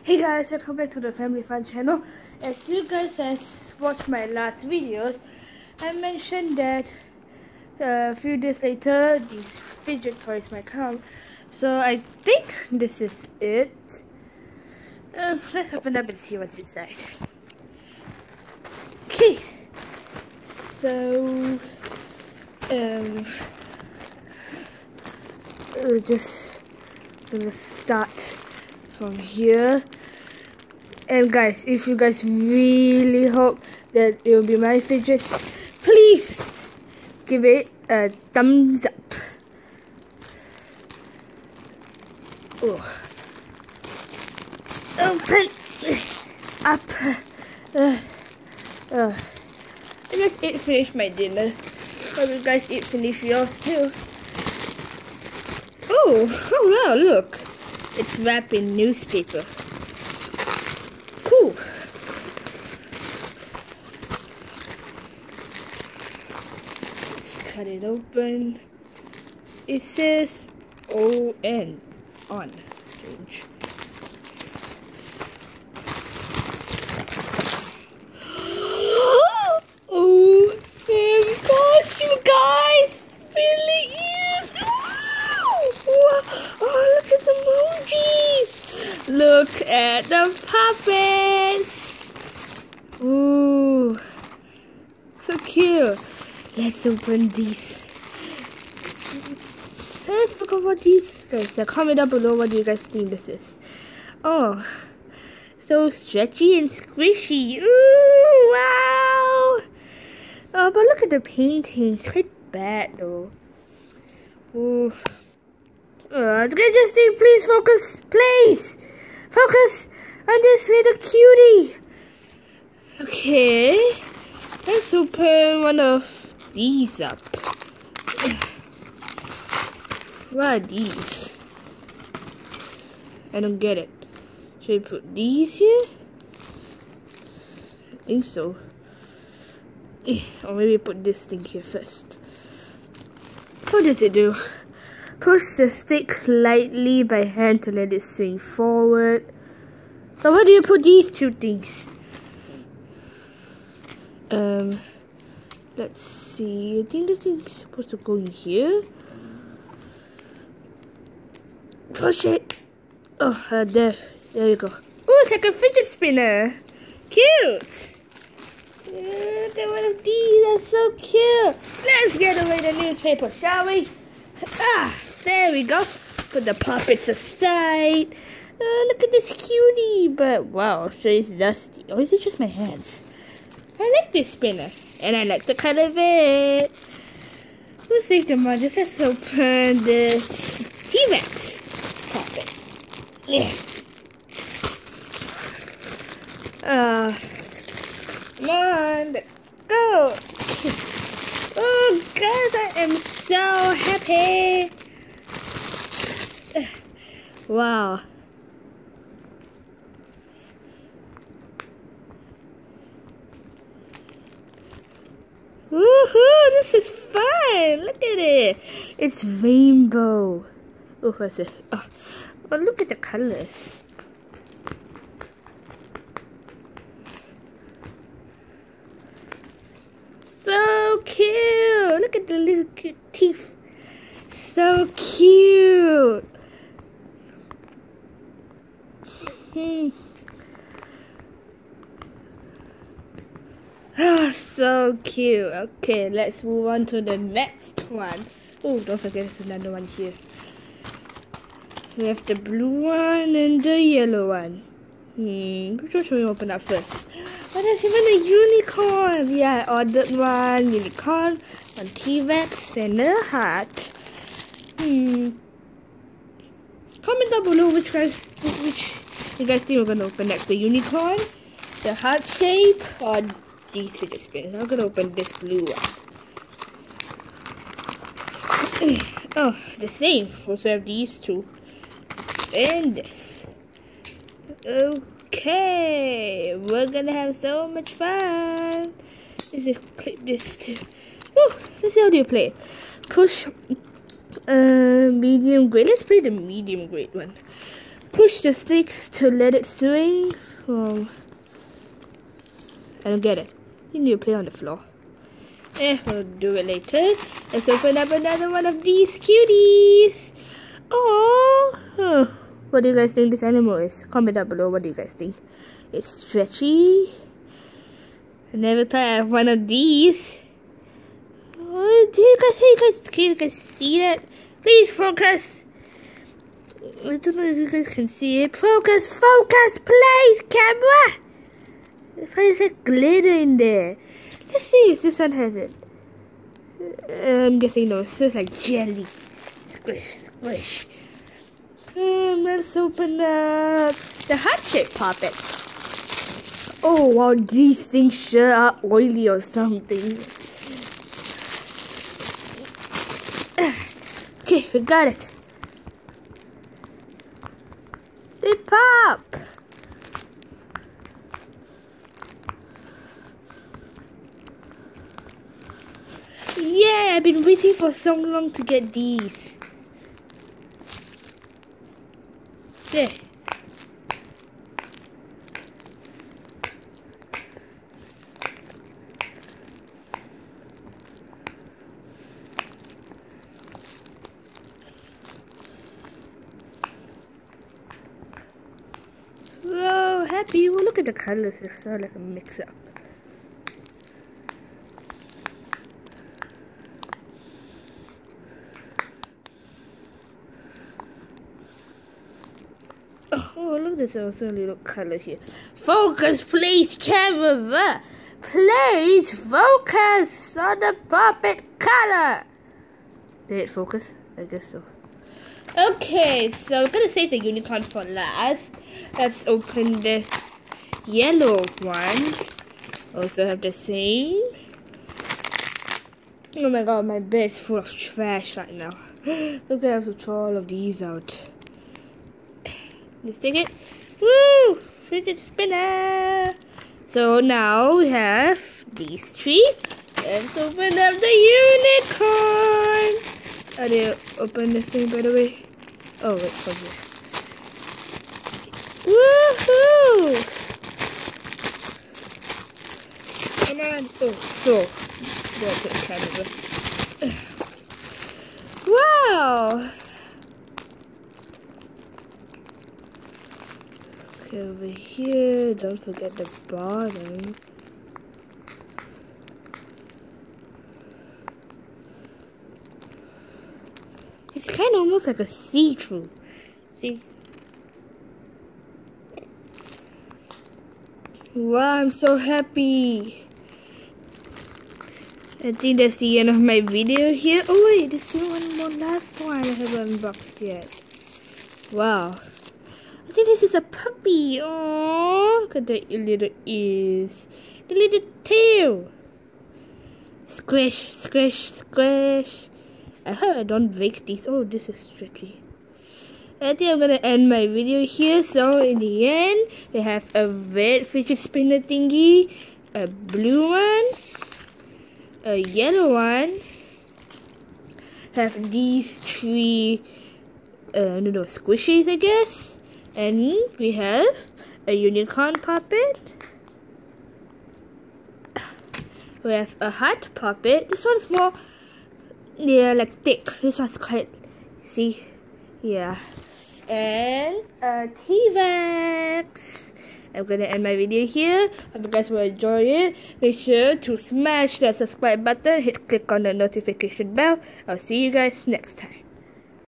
Hey guys, welcome back to the Family Fun channel. As you guys has watched my last videos, I mentioned that a few days later these fidget toys might come. So I think this is it. Let's open up and see what's inside. Okay, so we're just gonna start from here. And guys, if you guys really hope that it will be my fidgets, please give it a thumbs up. Oh. Open up. I just ate finished my dinner. Hope you guys eat finish yours too. Oh wow, look. It's wrapped in newspaper. Cool. Let's cut it open. It says ON. On. Strange. Oh, thank God, you guys! Really is! Oh, look at the emojis! Look at the puppets! Ooh, so cute. Let's open these. Let's talk about these guys. Comment down below what you guys think this is. Oh, so stretchy and squishy. Ooh, wow! Oh, but look at the painting. It's quite bad though. Ooh. Justin, please focus. Please focus on this little cutie. Okay, let's open one of these up. What are these? I don't get it. Should we put these here? I think so. Or maybe put this thing here first. What does it do? Push the stick lightly by hand to let it swing forward. So where do you put these two things? Let's see. I think this thing is supposed to go in here. Push it. Oh, there you go. Oh, it's like a fidget spinner. Cute. Look at one of these. That's so cute. Let's get away the newspaper, shall we? There we go. Put the puppets aside. Look at this cutie. But wow, sure is dusty. Or is it just my hands? I like this spinner. And I like the color of it. We'll save the models. Let's open this T-Rex puppet. Yeah. Come on, let's go. Oh guys, I am so happy. Wow. Woohoo, this is fun. Look at it. It's rainbow. Oh, what's this? Oh, look at the colors. So cute. Look at the little cute teeth. So cute. Oh, so cute. Okay, let's move on to the next one. Oh, don't forget there's another one here. We have the blue one and the yellow one. Which one should we open up first? Oh, there's even a unicorn. Yeah, I ordered one unicorn, one T-Rex, and a heart. Comment down below which you guys think we're gonna open next. The unicorn, the heart shape, or these fidget spinners. I'm gonna open this blue one. Oh, the same. Also have these two. And this. Okay, we're gonna have so much fun. Let's just clip this too. Woo, let's see how do you play. Push medium grade. Let's play the medium grade one. push the sticks to let it swing. Oh, I don't get it. You need to play on the floor. We'll do it later. Let's open up another one of these cuties. Oh, what do you guys think this animal is? Comment down below. What do you guys think? It's stretchy. I never thought I have one of these. Oh, can you guys see that? Please focus. I don't know if you guys can see it. Focus, please, camera. There's a glitter in there. Let's see if this one has it. I'm guessing no. It's just like jelly. Squish. Let's open up the heart-shaped puppet. Oh wow, these things sure are oily or something. Okay, we got it. They pop. Yeah, I've been waiting for so long to get these. There. So happy. Well, look at the colors. It's sort of like a mix-up. Oh, look, there's also a little color here. Focus, please, camera. Please focus on the puppet color. Did it focus? I guess so. Okay, so we're gonna save the unicorn for last. Let's open this yellow one. Also have the same. Oh my god, my bed's full of trash right now. Look, I have to throw all of these out. Let's take it. Woo! Fidget spinner! So now we have these three. Let's open up the unicorn! How do you open this thing, by the way? Oh, wait, from here. Woohoo! Come on! Oh, so. Gotta put the camera. Wow! Okay, over here, don't forget the bottom. It's kind of almost like a see-through. See? Wow, I'm so happy. I think that's the end of my video here. Oh wait, there's still one more last one I haven't unboxed yet. Wow. I think this is a puppy. Oh, look at the little ears. The little tail. Squish, squish, squish. I hope I don't break these. Oh, this is stretchy. I think I'm gonna end my video here. So in the end, we have a red fidget spinner thingy, a blue one, a yellow one. Have these three, squishies, I guess. And we have a unicorn puppet. We have a heart puppet. This one's more, like thick. This one's quite, see? Yeah. And a T-Rex. I'm gonna end my video here. Hope you guys will enjoy it. Make sure to smash that subscribe button. Click on the notification bell. I'll see you guys next time.